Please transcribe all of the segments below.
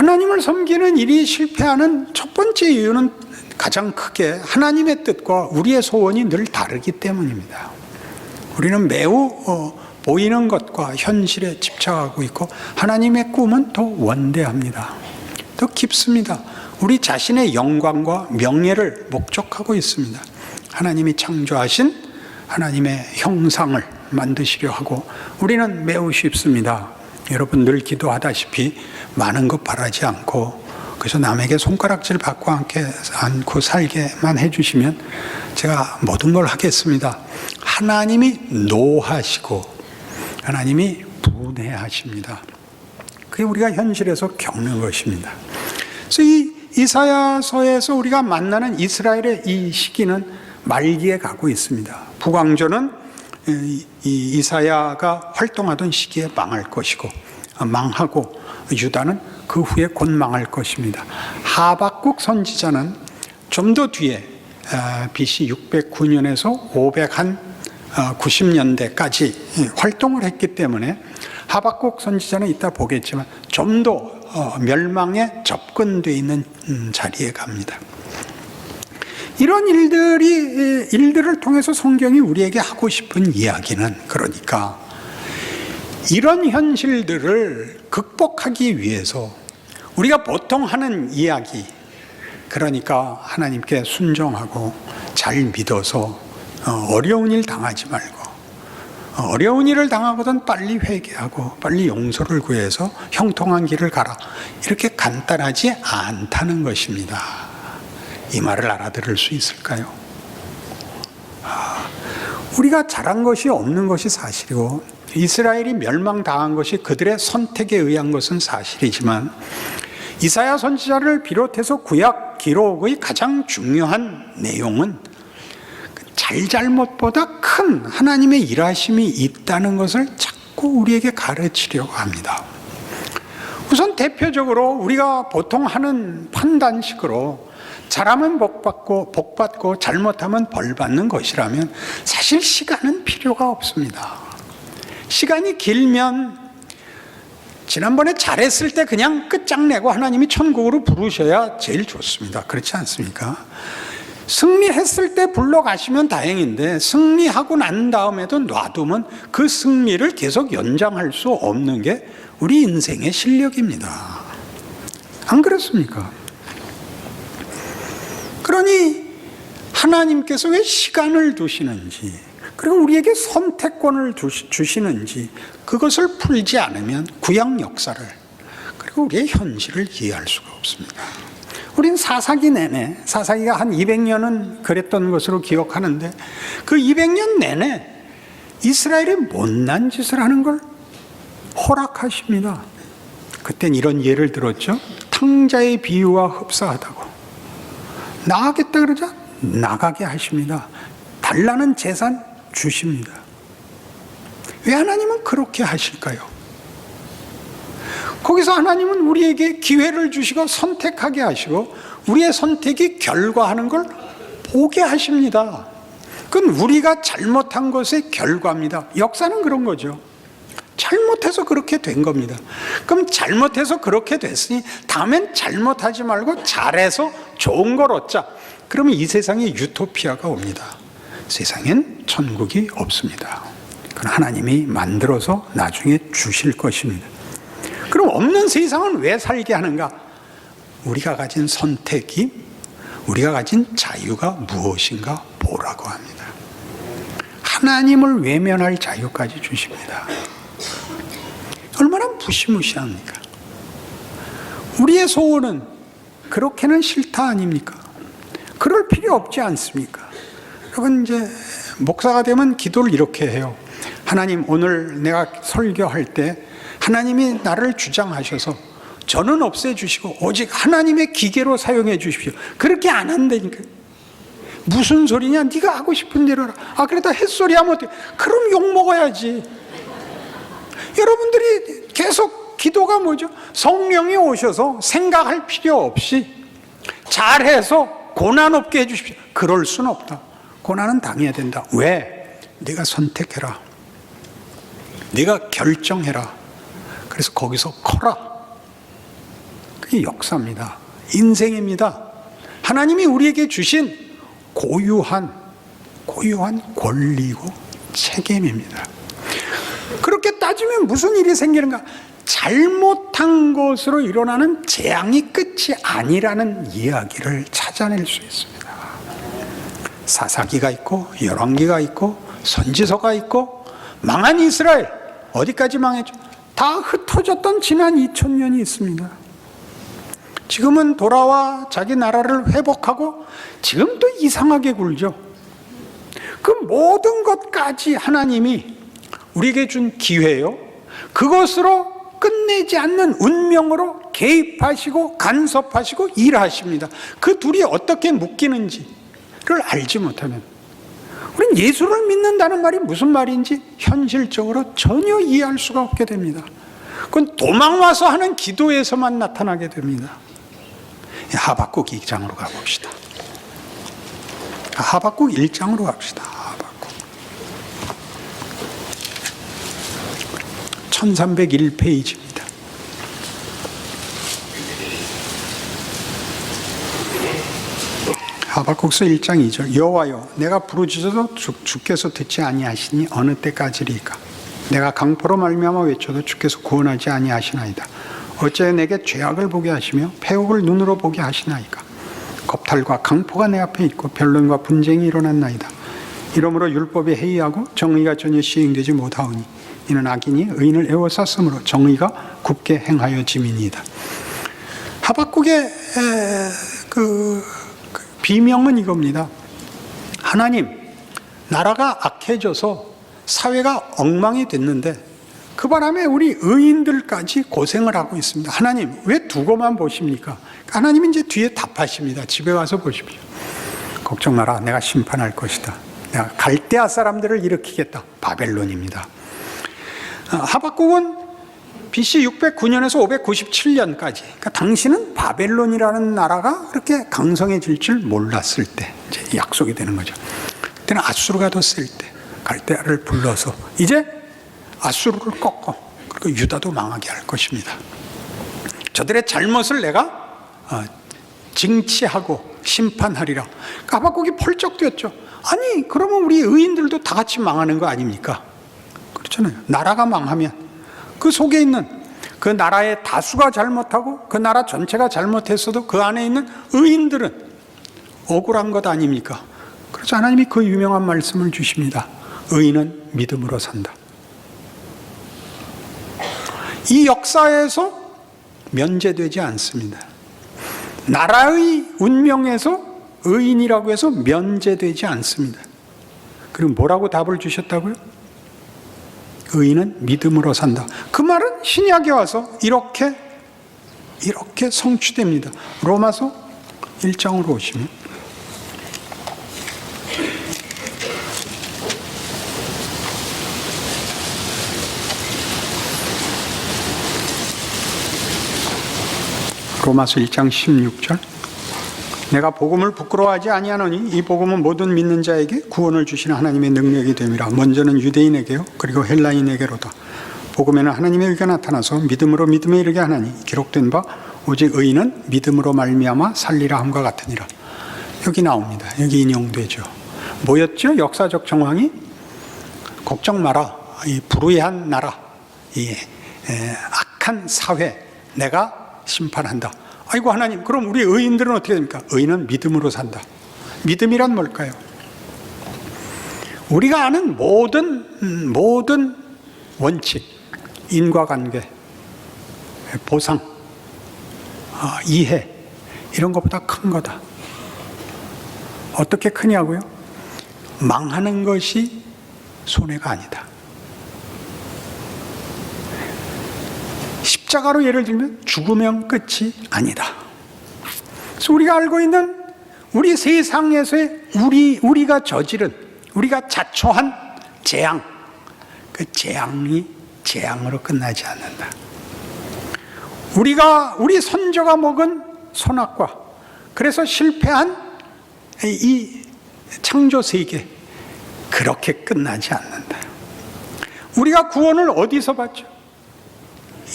하나님을 섬기는 일이 실패하는 첫 번째 이유는 가장 크게 하나님의 뜻과 우리의 소원이 늘 다르기 때문입니다. 우리는 매우 보이는 것과 현실에 집착하고 있고 하나님의 꿈은 더 원대합니다. 더 깊습니다. 우리 자신의 영광과 명예를 목적하고 있습니다. 하나님이 창조하신 하나님의 형상을 만드시려 하고 우리는 매우 쉽습니다. 여러분 늘 기도하다시피 많은 것 바라지 않고 그래서 남에게 손가락질 받고 않고 살게만 해주시면 제가 모든 걸 하겠습니다. 하나님이 노하시고 하나님이 분해하십니다. 그게 우리가 현실에서 겪는 것입니다. 그래서 이 이사야서에서 우리가 만나는 이스라엘의 이 시기는 말기에 가고 있습니다. 북왕조는 이사야가 활동하던 시기에 망할 것이고 망하고 유다는 그 후에 곧 망할 것입니다. 하박국 선지자는 좀 더 뒤에 BC 609년에서 590년대까지 활동을 했기 때문에 하박국 선지자는 이따 보겠지만 좀 더 멸망에 접근되어 있는 자리에 갑니다. 이런 일들을 통해서 성경이 우리에게 하고 싶은 이야기는 그러니까 이런 현실들을 극복하기 위해서 우리가 보통 하는 이야기, 그러니까 하나님께 순종하고 잘 믿어서 어려운 일 당하지 말고 어려운 일을 당하거든 빨리 회개하고 빨리 용서를 구해서 형통한 길을 가라, 이렇게 간단하지 않다는 것입니다. 이 말을 알아들을 수 있을까요? 우리가 잘한 것이 없는 것이 사실이고 이스라엘이 멸망당한 것이 그들의 선택에 의한 것은 사실이지만 이사야 선지자를 비롯해서 구약 기록의 가장 중요한 내용은 잘잘못보다 큰 하나님의 일하심이 있다는 것을 자꾸 우리에게 가르치려고 합니다. 우선 대표적으로 우리가 보통 하는 판단식으로 잘하면 복받고 잘못하면 벌받는 것이라면 사실 시간은 필요가 없습니다. 시간이 길면 지난번에 잘했을 때 그냥 끝장내고 하나님이 천국으로 부르셔야 제일 좋습니다. 그렇지 않습니까? 승리했을 때 불러가시면 다행인데 승리하고 난 다음에도 놔두면 그 승리를 계속 연장할 수 없는 게 우리 인생의 실력입니다. 안 그렇습니까? 그러니 하나님께서 왜 시간을 두시는지, 그리고 우리에게 선택권을 주시는지 그것을 풀지 않으면 구약 역사를 그리고 우리의 현실을 이해할 수가 없습니다. 우린 사사기 내내, 사사기가 한 200년은 그랬던 것으로 기억하는데 그 200년 내내 이스라엘이 못난 짓을 하는 걸 허락하십니다. 그땐 이런 예를 들었죠. 탕자의 비유와 흡사하다고. 나가겠다 그러자 나가게 하십니다. 달라는 재산 주십니다. 왜 하나님은 그렇게 하실까요? 거기서 하나님은 우리에게 기회를 주시고 선택하게 하시고 우리의 선택이 결과하는 걸 보게 하십니다. 그건 우리가 잘못한 것의 결과입니다. 역사는 그런 거죠. 잘못해서 그렇게 된 겁니다. 그럼 잘못해서 그렇게 됐으니 다음엔 잘못하지 말고 잘해서 좋은 걸 얻자. 그러면 이 세상에 유토피아가 옵니다. 세상엔 천국이 없습니다. 그건 하나님이 만들어서 나중에 주실 것입니다. 그럼 없는 세상은 왜 살게 하는가? 우리가 가진 선택이, 우리가 가진 자유가 무엇인가 보라고 합니다. 하나님을 외면할 자유까지 주십니다. 얼마나 무시무시합니까? 우리의 소원은 그렇게는 싫다 아닙니까? 그럴 필요 없지 않습니까? 여러분 이제 목사가 되면 기도를 이렇게 해요. 하나님, 오늘 내가 설교할 때 하나님이 나를 주장하셔서 저는 없애주시고 오직 하나님의 기계로 사용해 주십시오. 그렇게 안 한다니까. 무슨 소리냐? 네가 하고 싶은 대로 하라. 아, 그러다 햇소리 하면 어떡해? 그럼 욕먹어야지. 여러분들이 계속 기도가 뭐죠? 성령이 오셔서 생각할 필요 없이 잘해서 고난 없게 해주십시오. 그럴 수는 없다. 고난은 당해야 된다. 왜? 네가 선택해라. 네가 결정해라. 그래서 거기서 커라. 이 역사입니다. 인생입니다. 하나님이 우리에게 주신 고유한 권리고 책임입니다. 그렇게 따지면 무슨 일이 생기는가? 잘못한 것으로 일어나는 재앙이 끝이 아니라는 이야기를 찾아낼 수 있습니다. 사사기가 있고 열왕기가 있고 선지서가 있고 망한 이스라엘 어디까지 망했죠? 다 흩어졌던 지난 2000년이 있습니다. 지금은 돌아와 자기 나라를 회복하고 지금 또 이상하게 굴죠. 그 모든 것까지 하나님이 우리에게 준 기회요. 그것으로 끝내지 않는 운명으로 개입하시고 간섭하시고 일하십니다. 그 둘이 어떻게 묶이는지를 알지 못하면 우린 예수를 믿는다는 말이 무슨 말인지 현실적으로 전혀 이해할 수가 없게 됩니다. 그건 도망와서 하는 기도에서만 나타나게 됩니다. 하박국 2장으로 가봅시다. 하박국 1장으로 갑시다. 하박국 1301페이지입니다. 하박국서 1장 2절 여호와여 내가 부르짖어도 주께서 듣지 아니하시니 어느 때까지리까 내가 강포로 말미암아 외쳐도 주께서 구원하지 아니하시나이다. 어찌하여 내게 죄악을 보게 하시며 패옥을 눈으로 보게 하시나이까. 겁탈과 강포가 내 앞에 있고 변론과 분쟁이 일어났나이다. 이러므로 율법이 해이하고 정의가 전혀 시행되지 못하오니 이는 악인이 의인을 애워쌌으므로 정의가 굳게 행하여짐이니이다. 하박국의 그 비명은 이겁니다. 하나님, 나라가 악해져서 사회가 엉망이 됐는데 그 바람에 우리 의인들까지 고생을 하고 있습니다. 하나님, 왜 두고만 보십니까? 하나님이 이제 뒤에 답하십니다. 집에 와서 보십시오. 걱정 마라. 내가 심판할 것이다. 내가 갈대아 사람들을 일으키겠다. 바벨론입니다. 하박국은 BC 609년에서 597년까지, 그러니까 당시는 바벨론이라는 나라가 그렇게 강성해질 줄 몰랐을 때 이제 약속이 되는 거죠. 그때는 아수르가 더 셀 때 갈대아를 불러서 이제 아수르를 꺾고 그리고 유다도 망하게 할 것입니다. 저들의 잘못을 내가 징치하고 심판하리라. 하박국이 펄쩍 뛰었죠. 아니 그러면 우리 의인들도 다 같이 망하는 거 아닙니까? 그렇잖아요. 나라가 망하면 그 속에 있는 그 나라의 다수가 잘못하고 그 나라 전체가 잘못했어도 그 안에 있는 의인들은 억울한 것 아닙니까? 그래서 하나님이 그 유명한 말씀을 주십니다. 의인은 믿음으로 산다. 이 역사에서 면제되지 않습니다. 나라의 운명에서 의인이라고 해서 면제되지 않습니다. 그럼 뭐라고 답을 주셨다고요? 의인은 믿음으로 산다. 그 말은 신약에 와서 이렇게 성취됩니다. 로마서 1장으로 오시면 로마서 1장 16절 내가 복음을 부끄러워하지 아니하노니 이 복음은 모든 믿는 자에게 구원을 주시는 하나님의 능력이 됨이라. 먼저는 유대인에게요 그리고 헬라인에게로다. 복음에는 하나님의 의가 나타나서 믿음으로 믿음에 이르게 하나니 기록된 바 오직 의인은 믿음으로 말미암아 살리라 함과 같으니라. 여기 나옵니다. 여기 인용되죠. 뭐였죠? 역사적 정황이 걱정 마라. 이 불의한 나라, 이 악한 사회 내가 심판한다. 아이고 하나님, 그럼 우리 의인들은 어떻게 됩니까? 의인은 믿음으로 산다. 믿음이란 뭘까요? 우리가 아는 모든 원칙, 인과관계, 보상, 이해 이런 것보다 큰 거다. 어떻게 크냐고요? 망하는 것이 손해가 아니다. 십자가로 예를 들면 죽으면 끝이 아니다. 그래서 우리가 알고 있는 우리 세상에서의 우리가 저지른, 우리가 자초한 재앙, 그 재앙이 재앙으로 끝나지 않는다. 우리 선조가 먹은 선악과, 그래서 실패한 이 창조 세계, 그렇게 끝나지 않는다. 우리가 구원을 어디서 받죠?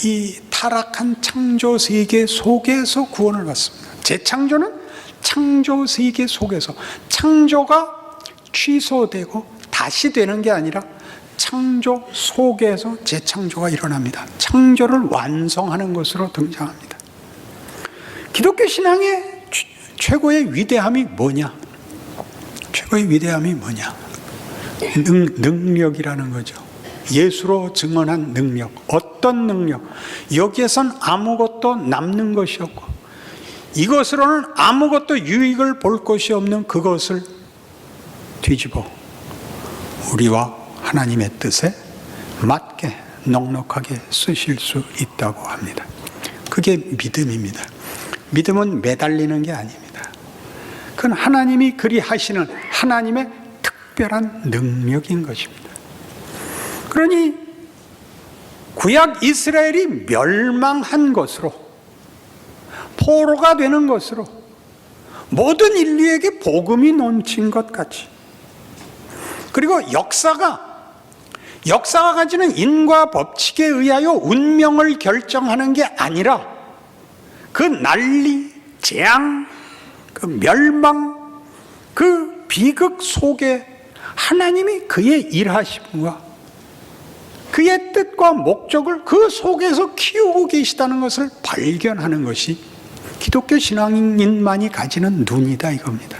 이 타락한 창조 세계 속에서 구원을 받습니다. 재창조는 창조 세계 속에서, 창조가 취소되고 다시 되는 게 아니라 창조 속에서 재창조가 일어납니다. 창조를 완성하는 것으로 등장합니다. 기독교 신앙의 최고의 위대함이 뭐냐? 최고의 위대함이 뭐냐? 능력이라는 거죠. 예수로 증언한 능력. 어떤 능력? 여기에선 아무것도 남는 것이 없고, 이것으로는 아무것도 유익을 볼 것이 없는 그것을 뒤집어 우리와 하나님의 뜻에 맞게 넉넉하게 쓰실 수 있다고 합니다. 그게 믿음입니다. 믿음은 매달리는 게 아닙니다. 그건 하나님이 그리 하시는 하나님의 특별한 능력인 것입니다. 그러니 구약 이스라엘이 멸망한 것으로, 포로가 되는 것으로 모든 인류에게 복음이 넘친 것 같이, 그리고 역사가 가지는 인과 법칙에 의하여 운명을 결정하는 게 아니라 그 난리, 재앙, 그 멸망, 그 비극 속에 하나님이 그의 일하심과 그의 뜻과 목적을 그 속에서 키우고 계시다는 것을 발견하는 것이 기독교 신앙인만이 가지는 눈이다 이겁니다.